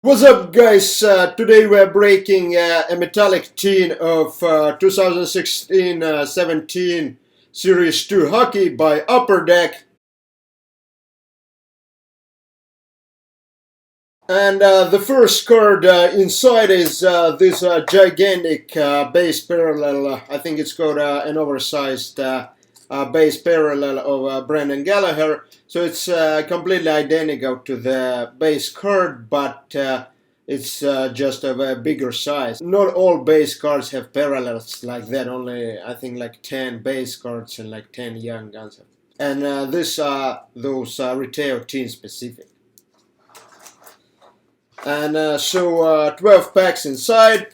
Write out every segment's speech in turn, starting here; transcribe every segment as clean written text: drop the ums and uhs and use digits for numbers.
What's up, guys? Today we're breaking a metallic tin of 2016-17 Series 2 hockey by Upper Deck. And the first card inside is this gigantic base parallel. I think it's called an oversized base parallel of Brendan Gallagher. So it's completely identical to the base card, but it's just of a bigger size. Not all base cards have parallels like that. Only I think like 10 base cards and like 10 young guns. And these are those retail team specific. And 12 packs inside.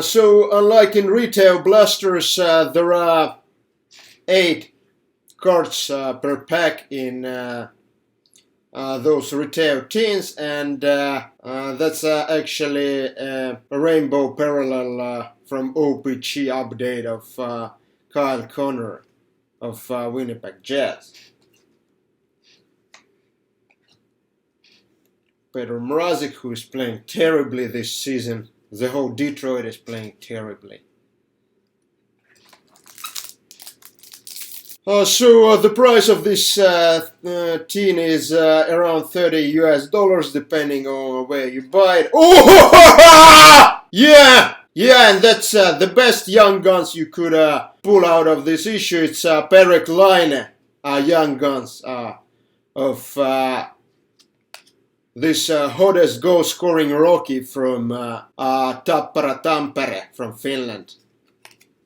So unlike in retail blasters, there are 8 cards per pack in those retail tins, and that's actually a rainbow parallel from O-Pee-Chee Update of Kyle Connor of Winnipeg Jets. Petr Mrazek, who is playing terribly this season. The whole Detroit is playing terribly. The price of this tin is around $30 depending on where you buy it. Oh, yeah, and that's the best young guns you could pull out of this issue. It's Patrik Laine, young guns of this hottest goal-scoring rookie from Tappara Tampere from Finland.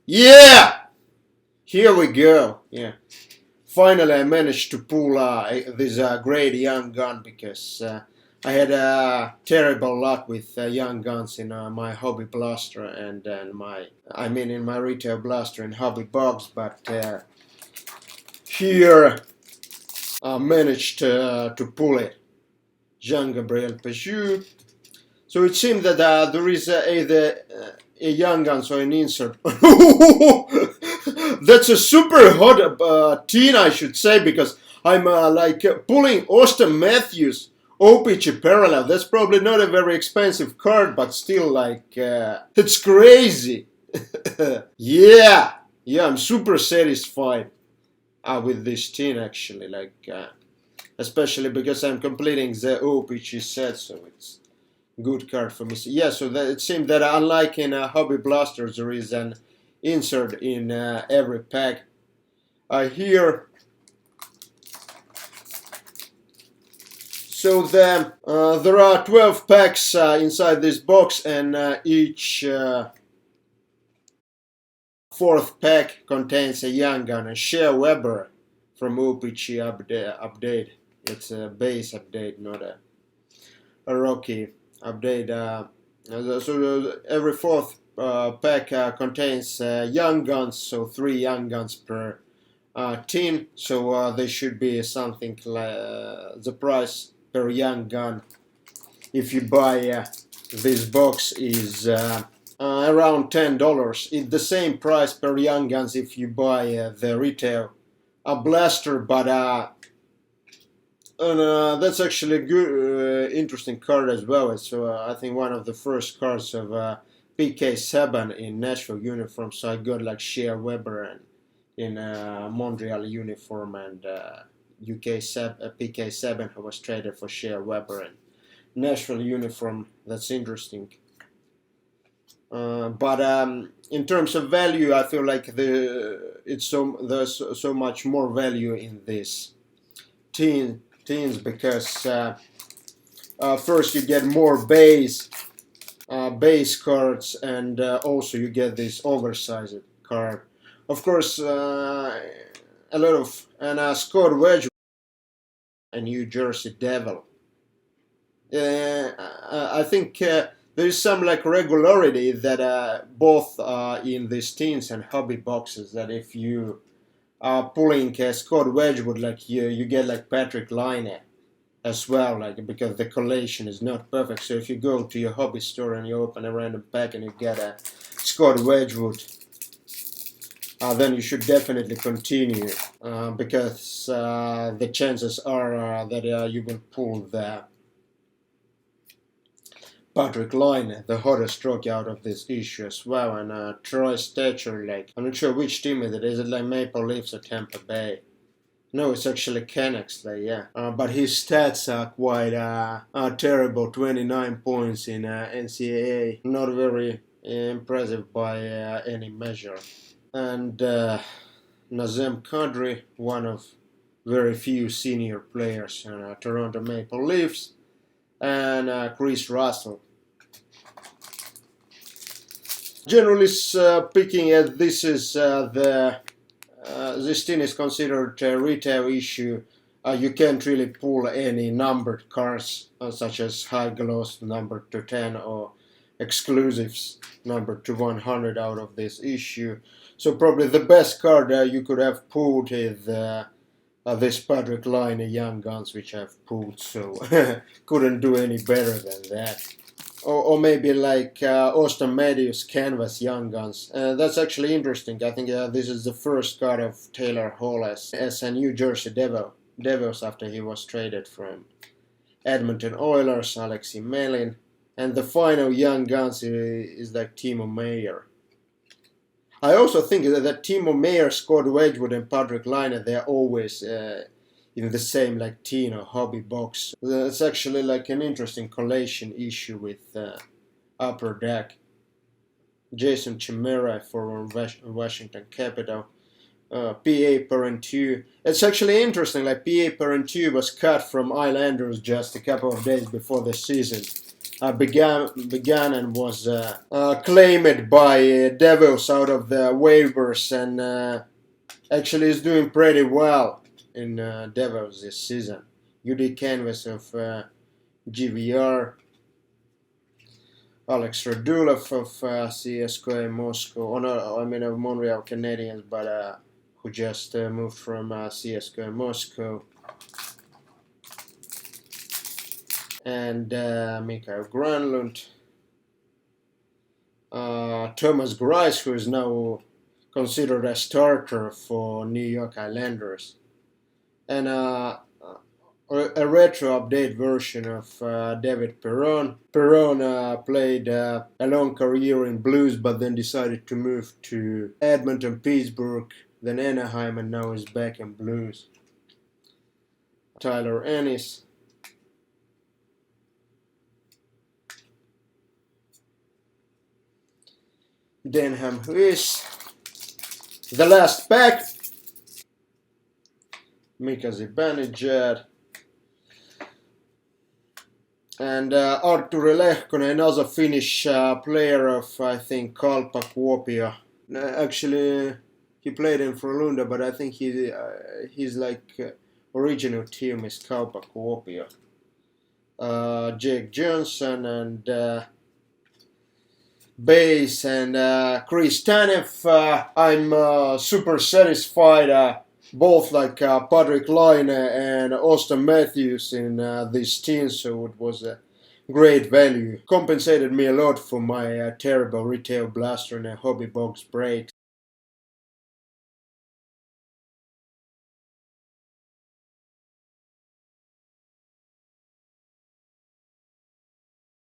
Yeah! Here we go. Yeah. Finally, I managed to pull this great young gun because I had terrible luck with young guns in my hobby blaster and in my retail blaster and hobby box, but here I managed to pull it. Jean-Gabriel Pageau. So it seems that there is either a young gun, so an insert. That's a super hot tin, I should say, because I'm pulling Austin Matthews O-Pee-Chee parallel. That's probably not a very expensive card, but still it's crazy. Yeah, I'm super satisfied with this tin actually, especially because I'm completing the O-Pee-Chee set, so it's good card for me. So, yeah, so it seems that unlike in hobby blasters, there is an insert in every pack. Here, so there are 12 packs inside this box, and each fourth pack contains a young gun, a Shea Weber from O-Pee-Chee Update. It's a base update, not a rookie update. So every fourth pack contains young guns, so 3 young guns per tin. So they should be something like the price per young gun if you buy this box is around $10. It's the same price per young guns if you buy the retail blaster, but that's actually a good, interesting card as well. It's I think one of the first cards of PK7 in Nashville uniform. So I got Shea Weber and in Montreal uniform, and PK7 who was traded for Shea Weber and Nashville uniform. That's interesting. But in terms of value, I feel like there's so much more value in this tins because first you get more base cards, and also you get this oversized card. Of course, a lot of Scott Wedgwood, a New Jersey Devil. I think there is some regularity that both in these tins and hobby boxes, that if you are pulling Scott Wedgwood, you get Patrik Laine as well, because the collation is not perfect. So if you go to your hobby store and you open a random pack and you get a Scott Wedgwood, then you should definitely continue because the chances are that you will pull the Patrik Laine, the hottest stroke out of this issue as well, and Troy Stetcher, like, I'm not sure which team it is. Is it like Maple Leafs or Tampa Bay? No, it's actually Canucks, like, yeah. But his stats are quite terrible. 29 points in NCAA. Not very impressive by any measure. And Nazem Kadri, one of very few senior players in Toronto Maple Leafs. And Chris Russell. Generally speaking, this is this team is considered a retail issue. You can't really pull any numbered cards such as high gloss numbered to 10 or exclusives numbered to 100 out of this issue. So probably the best card you could have pulled is this Patrik Laine Young Guns, which I've pulled, so couldn't do any better than that. Or maybe like Austin Matthews Canvas Young Guns. That's actually interesting. I think this is the first card of Taylor Hall as a New Jersey Devils after he was traded from Edmonton Oilers, Alexei Melin. And the final Young Guns is like Timo Meier. I also think that Timo Meier, Scott Wedgwood, and Patrik Laine, they're always in the same like teen or hobby box. It's actually like an interesting collation issue with Upper Deck. Jason Chimera for Washington Capital. PA Parent 2. It's actually interesting, like PA Parent 2 was cut from Islanders just a couple of days before the season began and was claimed by Devils out of the waivers, and actually is doing pretty well in Devils this season. UD Canvas of GVR, Alex Radulov of CSKA Moscow, of Montreal Canadiens, but who just moved from CSKA Moscow. And Mikael Granlund, Thomas Greiss, who is now considered a starter for New York Islanders, and a retro update version of David Perron. Perron played a long career in Blues, but then decided to move to Edmonton, Pittsburgh, then Anaheim, and now is back in Blues. Tyler Ennis. Denham Huis. The last pack. Mika Zibanejad. And Arturi Lehkonen, another Finnish player of, I think, Kalpa Kuopio. Actually, he played in Frölunda, but I think he's like original team is Kalpa Kuopio. Jake Johnson and Bass and Chris Tanev. I'm super satisfied. Both like Patrik Laine and Austin Matthews in this team, so it was a great value. Compensated me a lot for my terrible retail blaster and hobby box breaks.